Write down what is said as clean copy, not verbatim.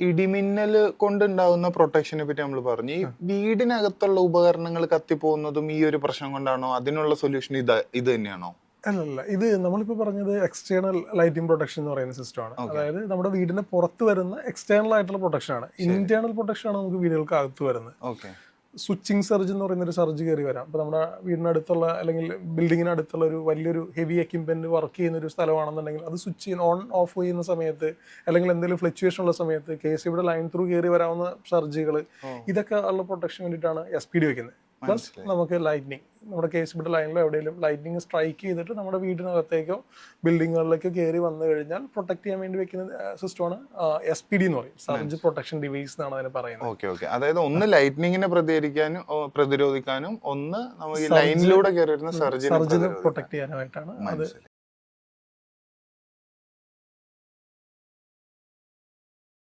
ഇടിമിന്നൽ കൊണ്ടുണ്ടാവുന്ന പ്രൊട്ടക്ഷനെ പറ്റി നമ്മൾ പറഞ്ഞു. ഈ വീടിനകത്തുള്ള ഉപകരണങ്ങൾ കത്തിപ്പോകുന്നതും ഈ ഒരു പ്രശ്നം കൊണ്ടാണോ? അതിനുള്ള സൊല്യൂഷൻ ഇത് തന്നെയാണോ? അല്ലല്ല, ഇത് നമ്മളിപ്പോൾ പറഞ്ഞത് എക്സ്റ്റേണൽ ലൈറ്റിംഗ് പ്രൊട്ടക്ഷൻ എന്ന് പറയുന്ന സിസ്റ്റമാണ്. അതായത് നമ്മുടെ വീടിന് പുറത്ത് വരുന്ന എക്സ്റ്റേണൽ ആയിട്ടുള്ള പ്രൊട്ടക്ഷൻ ആണ്. ഇന്റേണൽ പ്രൊട്ടക്ഷൻ ആണ് നമുക്ക് വീടുകൾക്ക് അകത്ത് വരുന്നത്. സ്വിച്ചിങ് സർജ് എന്ന് പറയുന്ന ഒരു സർജ് കയറി വരാം. ഇപ്പോൾ നമ്മുടെ വീടിനടുത്തുള്ള അല്ലെങ്കിൽ ബിൽഡിങ്ങിനടുത്തുള്ള ഒരു വലിയൊരു ഹെവി എക്യുപ്മെന്റ് വർക്ക് ചെയ്യുന്ന ഒരു സ്ഥലമാണെന്നുണ്ടെങ്കിൽ അത് സ്വിച്ച് ഓൺ ഓഫ് ചെയ്യുന്ന സമയത്ത് അല്ലെങ്കിൽ എന്തെങ്കിലും ഫ്ലക്ച്വേഷൻ ഉള്ള സമയത്ത് KCBയുടെ ലൈൻ ത്രൂ കയറി വരാവുന്ന സർജുകൾ, ഇതൊക്കെ ഉള്ള പ്രൊട്ടക്ഷൻ വേണ്ടിയിട്ടാണ് SPD വെക്കുന്നത്. പ്ലസ് നമുക്ക് ലൈറ്റ്നിങ്, നമ്മുടെ KCBയുടെ ലൈനിലോ എവിടെയെങ്കിലും ലൈറ്റ്നിങ് സ്ട്രൈക്ക് ചെയ്തിട്ട് നമ്മുടെ വീടിനകത്തേക്കോ ബിൽഡിങ്ങുകളിലേക്കോ കയറി വന്നു കഴിഞ്ഞാൽ പ്രൊട്ടക്ട് ചെയ്യാൻ വേണ്ടി വെക്കുന്ന സിസ്റ്റമാണ് SPD എന്ന് പറയും. സർജ് പ്രൊട്ടക്ഷൻ ഡിവൈസ് എന്നാണ് അതിന് പറയുന്നത്. അതായത് ഒന്ന് ലൈറ്റ്നിങ്ങിനെ പ്രതിരോധിക്കാനും ഒന്ന് നമുക്ക് ലൈനിലൂടെ കയറി വരുന്ന സർജിനെ പ്രൊട്ടക്ട് ചെയ്യാനായിട്ടാണ് അത്